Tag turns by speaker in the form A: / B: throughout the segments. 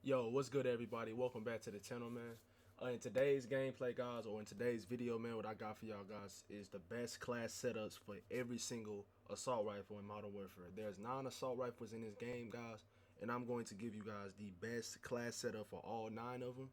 A: Yo, what's good, everybody? Welcome back to the channel, man. In today's gameplay, guys, or in today's video, man, what I got for y'all guys is the best class setups for every single assault rifle in Modern Warfare. There's 9 assault rifles in this game, guys, and I'm going to give you guys the best class setup for all 9 of them.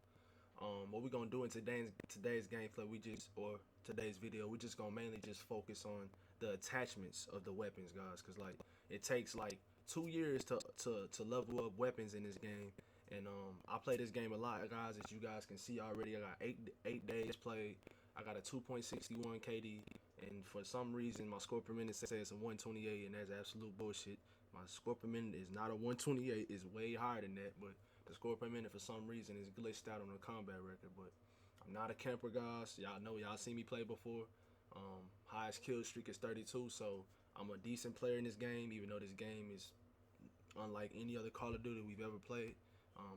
A: What we're gonna do in today's gameplay, or today's video, we just gonna mainly just focus on the attachments of the weapons, guys, because like it takes like 2 years to level up weapons in this game. And I play this game a lot, guys. As you guys can see already, I got eight days played. I got a 2.61 KD, and for some reason my score per minute says a 128, and that's absolute bullshit. My score per minute is not a 128; it's way higher than that. But the score per minute for some reason is glitched out on the combat record. But I'm not a camper, guys. Y'all know, y'all seen me play before. Highest kill streak is 32, so I'm a decent player in this game, even though this game is unlike any other Call of Duty we've ever played.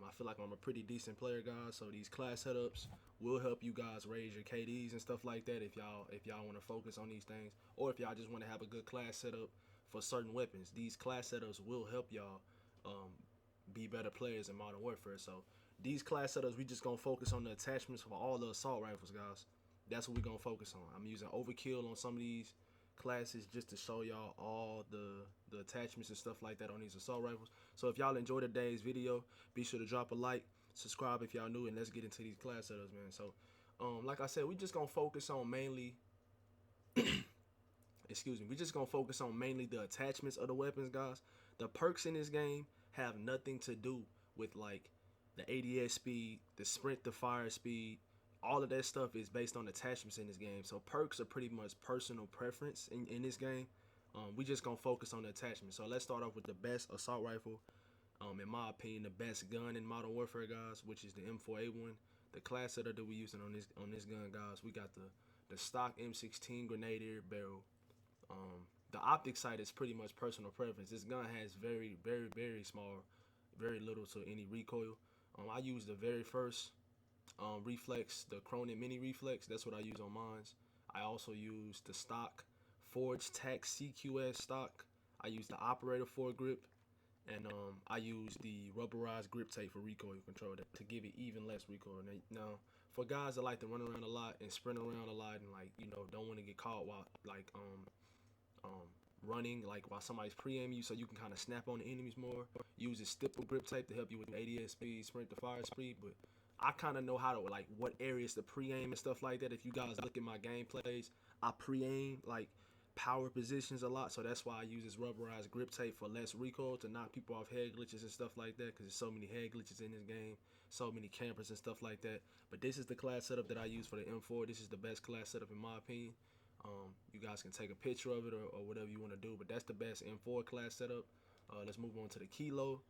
A: I feel like I'm a pretty decent player, guys. So these class setups will help you guys raise your KDs and stuff like that if y'all want to focus on these things, or if y'all just want to have a good class setup for certain weapons. These class setups will help y'all be better players in Modern Warfare. So these class setups, we just gonna focus on the attachments for all the assault rifles, guys. That's what we gonna focus on. I'm using overkill on some of these classes just to show y'all all the attachments and stuff like that on these assault rifles. So if y'all enjoyed today's video, be sure to drop a like, subscribe if y'all new, and let's get into these class setups, man. So like I said, we just gonna focus on mainly excuse me, we just gonna focus on mainly the attachments of the weapons, guys. The perks in this game have nothing to do with like the ADS speed, the sprint, the fire speed. All of that stuff is based on attachments in this game. So perks are pretty much personal preference in this game. We just gonna focus on the attachments. So let's start off with the best assault rifle. In my opinion, the best gun in Modern Warfare, guys, which is the M4A1. The class setup that we're using on this gun, guys, we got the stock M16 grenadier barrel. The optic sight is pretty much personal preference. This gun has very small, very little to any recoil. I use the very first reflex, the Cronin mini reflex. That's what I use on mines. I also use the stock Forge Tac CQS stock. I use the operator foregrip, and I use the rubberized grip tape for recoil control to give it even less recoil. Now, for guys that like to run around a lot and sprint around a lot and like don't want to get caught while like running, like while somebody's pre-aiming you, so you can kind of snap on the enemies more. Use a stipple grip tape to help you with ADS speed, sprint to fire speed. But I kind of know how to like what areas to pre-aim and stuff like that. If you guys look at my gameplays, I pre-aim like power positions a lot, so that's why I use this rubberized grip tape for less recoil to knock people off head glitches and stuff like that, because there's so many head glitches in this game, so many campers and stuff like that. But this is the class setup that I use for the M4. This is the best class setup in my opinion. You guys can take a picture of it or whatever you want to do, but that's the best M4 class setup. Let's move on to the Kilo.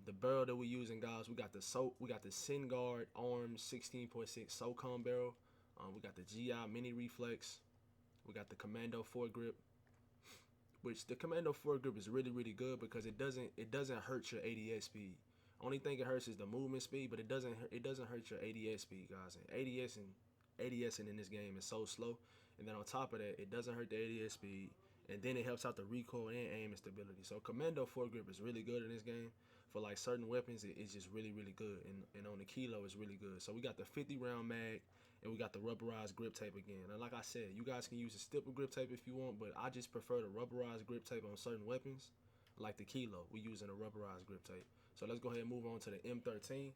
A: The barrel that we're using, guys, we got the SynGuard Arms 16.6 SOCOM barrel. We got the GI Mini Reflex. We got the Commando foregrip, which the Commando foregrip is really good because it doesn't hurt your ADS speed. Only thing it hurts is the movement speed, but it doesn't hurt your ADS speed, guys. And ADSing in this game is so slow, and then on top of that, it doesn't hurt the ADS speed, and then it helps out the recoil and aim and stability. So Commando foregrip is really good in this game. For like certain weapons, it's just really good, and on the Kilo it's really good. So we got the 50 round mag, and we got the rubberized grip tape again. And like I said, you guys can use the stipple grip tape if you want, but I just prefer the rubberized grip tape on certain weapons. Like the Kilo, we're using a rubberized grip tape. So let's go ahead and move on to the M13.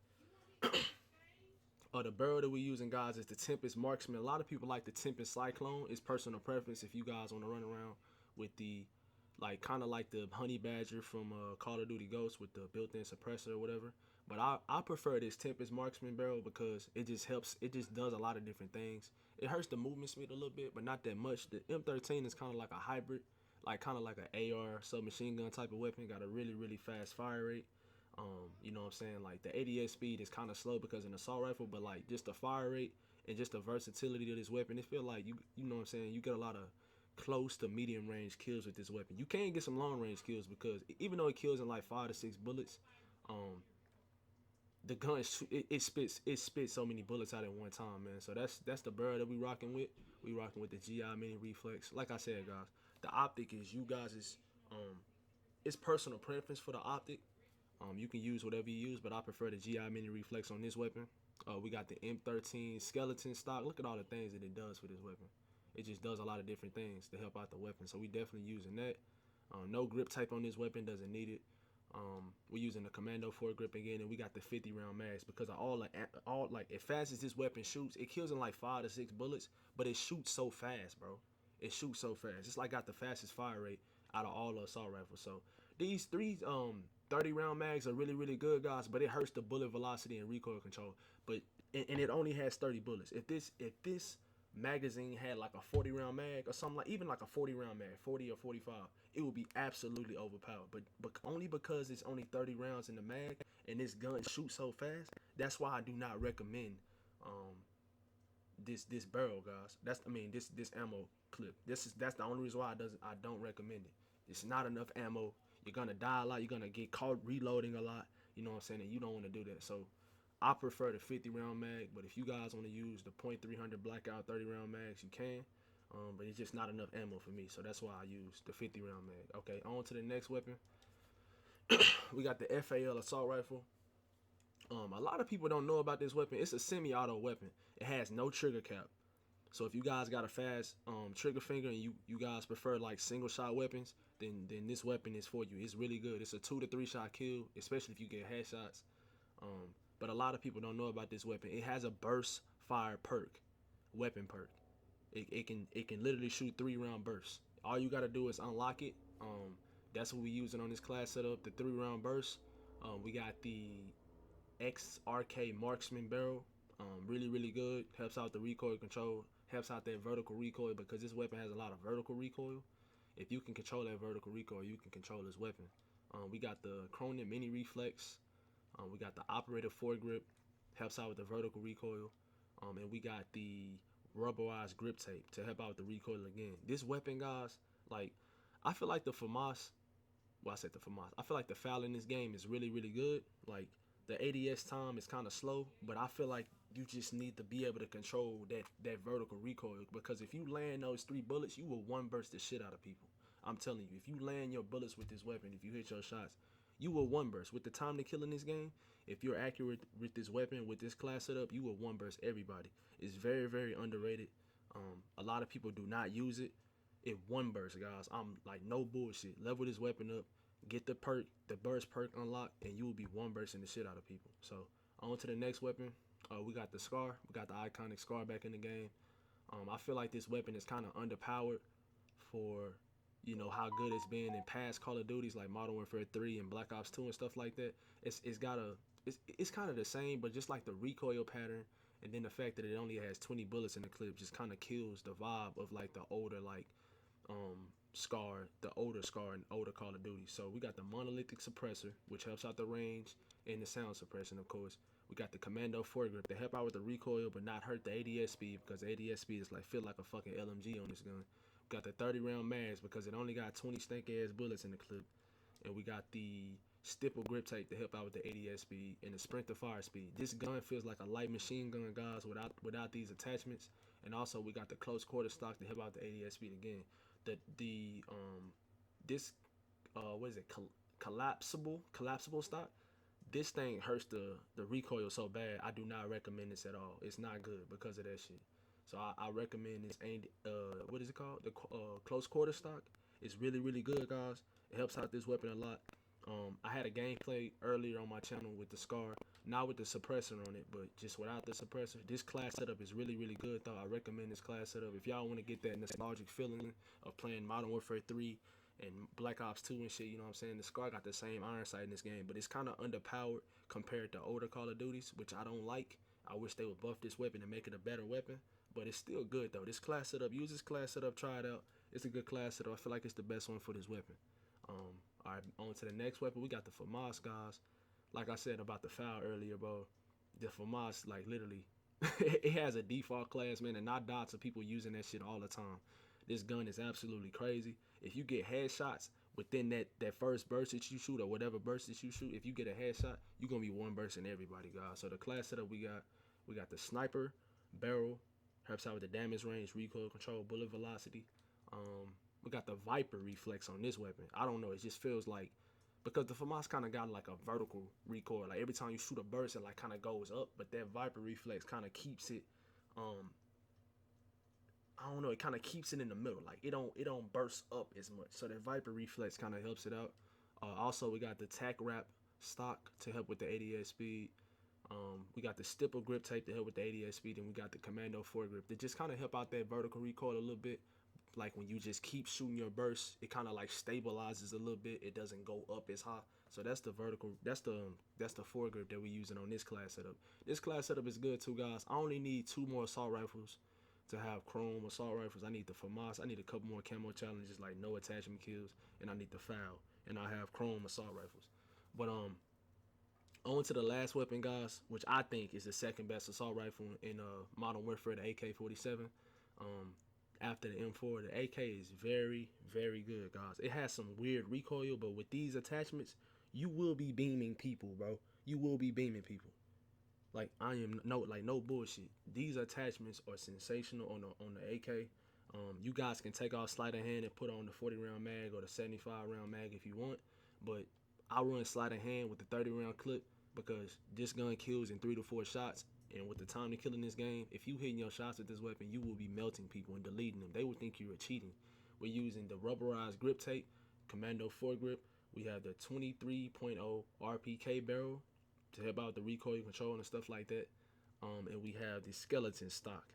A: The barrel that we're using, guys, is the Tempest Marksman. A lot of people like the Tempest Cyclone. It's personal preference if you guys want to run around with the, like, kind of like the Honey Badger from Call of Duty Ghosts with the built-in suppressor or whatever. But I prefer this Tempest Marksman barrel because it just helps. It just does a lot of different things. It hurts the movement speed a little bit, but not that much. The M13 is kind of like a hybrid, like kind of like an AR submachine gun type of weapon. Got a really fast fire rate. You know what I'm saying? Like the ADS speed is kind of slow because of an assault rifle, but like just the fire rate and just the versatility of this weapon, it feel like you know what I'm saying, you get a lot of close to medium range kills with this weapon. You can get some long range kills because even though it kills in like 5 to 6 bullets, the gun it spits so many bullets out at one time, man. So that's the barrel that we rocking with. We rocking with the GI Mini Reflex. Like I said, guys, the optic is you guys' it's personal preference for the optic. You can use whatever you use, but I prefer the GI Mini Reflex on this weapon. We got the M13 skeleton stock. Look at all the things that it does for this weapon. It just does a lot of different things to help out the weapon. So we definitely using that. No grip type on this weapon, doesn't need it. We're using the commando foregrip again, and we got the 50 round mags because of all like as fast as this weapon shoots, it kills in like 5 to 6 bullets, but it shoots so fast, bro. It shoots so fast. It's like got the fastest fire rate out of all the assault rifles. So these three 30 round mags are really good, guys, but it hurts the bullet velocity and recoil control. But and it only has 30 bullets. If this magazine had like a 40 round mag or something, like even like a 40 round mag, 40 or 45, it would be absolutely overpowered. But only because it's only 30 rounds in the mag and this gun shoots so fast, that's why I do not recommend this barrel, guys. This ammo clip. That's the only reason why I don't recommend it. It's not enough ammo. You're gonna die a lot. You're gonna get caught reloading a lot. You know what I'm saying? And you don't want to do that. So I prefer the 50 round mag. But if you guys want to use the .300 blackout 30 round mags, you can. But it's just not enough ammo for me. So that's why I use the 50 round mag. Okay, on to the next weapon. We got the FAL assault rifle. A lot of people don't know about this weapon. It's a semi-auto weapon. It has no trigger cap. So if you guys got a fast trigger finger and you guys prefer like single shot weapons, then this weapon is for you. It's really good. It's a 2 to 3 shot kill, especially if you get headshots. But a lot of people don't know about this weapon. It has a burst fire perk, weapon perk. It can literally shoot 3 round bursts. All you gotta do is unlock it. That's what we using on this class setup, the 3 round burst. We got the XRK marksman barrel. Really good. Helps out the recoil control. Helps out that vertical recoil because this weapon has a lot of vertical recoil. If you can control that vertical recoil, you can control this weapon. We got the Cronin mini reflex. We got the operator foregrip. Helps out with the vertical recoil. And we got the rubberized grip tape to help out with the recoil again. This weapon, guys, like I feel like the FAMAS. Well, I said the FAMAS. I feel like the FAL in this game is really good. Like the ADS time is kind of slow, but I feel like you just need to be able to control that vertical recoil because if you land those 3 bullets, you will one burst the shit out of people. I'm telling you, if you land your bullets with this weapon, if you hit your shots, you will one burst. With the time to kill in this game, if you're accurate with this weapon, with this class setup, you will one burst everybody. It's very underrated. A lot of people do not use it. It one burst, guys. I'm like, no bullshit. Level this weapon up, get the perk, the burst perk unlocked, and you will be one bursting the shit out of people. So on to the next weapon. We got the SCAR. We got the iconic SCAR back in the game. I feel like this weapon is kind of underpowered for, you know, how good it's been in past Call of Duties like Modern Warfare 3 and Black Ops 2 and stuff like that. It's kind of the same, but just like the recoil pattern and then the fact that it only has 20 bullets in the clip just kind of kills the vibe of like the older like SCAR, the older SCAR and older Call of Duty. So we got the monolithic suppressor, which helps out the range and the sound suppression, of course. We got the commando foregrip to help out with the recoil but not hurt the ADS speed because the ADS speed is like feel like a fucking LMG on this gun. We got the 30 round mags because it only got 20 stank ass bullets in the clip. And we got the stipple grip tape to help out with the ADS speed and the sprint to fire speed. This gun feels like a light machine gun, guys, without these attachments. And also we got the close quarter stock to help out the ADS speed again. What is it? Collapsible stock. This thing hurts the recoil so bad. I do not recommend this at all. It's not good because of that shit. So I recommend this. What is it called? The close quarter stock. It's really good, guys. It helps out this weapon a lot. I had a gameplay earlier on my channel with the SCAR, not with the suppressor on it, but just without the suppressor. This class setup is really good, though. I recommend this class setup if y'all want to get that nostalgic feeling of playing Modern Warfare 3 and Black Ops 2 and shit. You know what I'm saying? The SCAR got the same iron sight in this game, but it's kind of underpowered compared to older Call of Duties, which I don't like. I wish they would buff this weapon and make it a better weapon, but it's still good though. This class setup, use this class setup, try it out. It's a good class setup. I feel like it's the best one for this weapon. All right, on to the next weapon. We got the FAMAS, guys. Like I said about the FAL earlier, bro. The FAMAS, like literally, it has a default class, man, and not dots of people using that shit all the time. This gun is absolutely crazy. If you get headshots within that first burst that you shoot or whatever burst that you shoot, if you get a headshot, you're gonna be one bursting everybody, guys. So the class setup we got the sniper barrel, helps out with the damage range, recoil control, bullet velocity. We got the Viper reflex on this weapon. I don't know, it just feels like because the FAMAS kind of got like a vertical recoil. Like every time you shoot a burst, it like kind of goes up, but that Viper reflex kind of keeps it. I don't know. It kind of keeps it in the middle. Like it don't burst up as much. So that Viper reflex kind of helps it out. Also, we got the tack wrap stock to help with the ADS speed. We got the stipple grip tape to help with the ADS speed, and we got the commando foregrip to just kind of help out that vertical recoil a little bit. Like when you just keep shooting your burst, it kind of like stabilizes a little bit. It doesn't go up as high. So that's the vertical. That's the foregrip that we're using on this class setup. This class setup is good too, guys. I only need 2 more assault rifles to have chrome assault rifles. I need the FAMAS. I need a couple more camo challenges like no attachment kills, and I need the FOUL, and I have chrome assault rifles. But on to the last weapon, guys, which I think is the second best assault rifle in Modern Warfare, the AK-47. After the M4, the AK is very, very good, guys. It has some weird recoil, but with these attachments, you will be beaming people, bro. You will be beaming people. Like I am no bullshit. These attachments are sensational on the AK. You guys can take off sleight of hand and put on the 40-round mag or the 75-round mag if you want, but I run sleight of hand with the 30-round clip because this gun kills in 3 to 4 shots. And with the time to kill in this game, if you hitting your shots with this weapon, you will be melting people and deleting them. They will think you were cheating. We're using the rubberized grip tape, commando foregrip. We have the 23.0 RPK barrel to help out the recoil control and stuff like that. And we have the skeleton stock.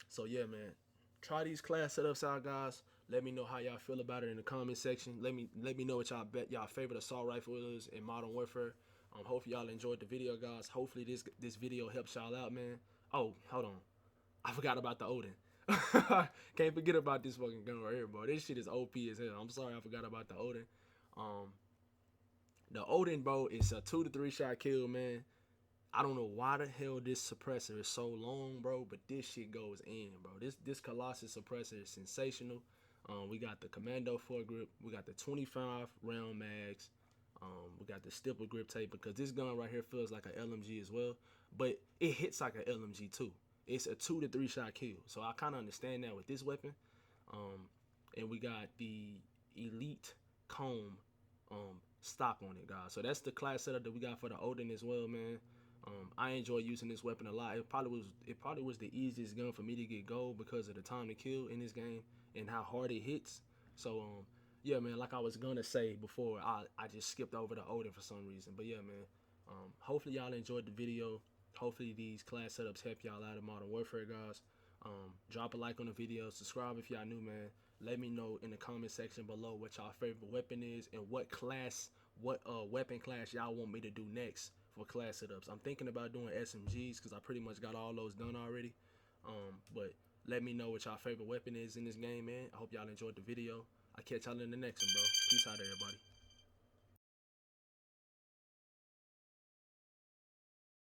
A: So yeah, man, try these class setups out, guys. Let me know how y'all feel about it in the comment section. Let me know what y'all bet y'all favorite assault rifle is in Modern Warfare. Hopefully y'all enjoyed the video, guys. Hopefully this video helps y'all out, man. Oh, hold on. I forgot about the ODEN. Can't forget about this fucking gun right here, bro. This shit is OP as hell. I'm sorry I forgot about the ODEN. The ODEN, bro, is a 2 to 3 shot kill, man. I don't know why the hell this suppressor is so long, bro, but this shit goes in, bro. This Colossus suppressor is sensational. We got the commando foregrip. We got the 25-round mags. We got the stipple grip tape because this gun right here feels like an LMG as well, but it hits like an LMG too. It's a 2 to 3 shot kill, so I kind of understand that with this weapon. And we got the elite comb stock on it, guys. So that's the class setup that we got for the ODEN as well, man. I enjoy using this weapon a lot. It probably was the easiest gun for me to get gold because of the time to kill in this game and how hard it hits. So yeah, man, like I was gonna say before, I just skipped over the ODEN for some reason. But yeah, man, hopefully y'all enjoyed the video. Hopefully these class setups help y'all out in Modern Warfare, guys. Drop a like on the video, subscribe if y'all new, man. Let me know in the comment section below what y'all favorite weapon is and what weapon class y'all want me to do next for class setups. I'm thinking about doing SMGs because I pretty much got all those done already. But let me know what y'all favorite weapon is in this game, man. I hope y'all enjoyed the video. I'll catch y'all in the next one, bro. Peace out, everybody.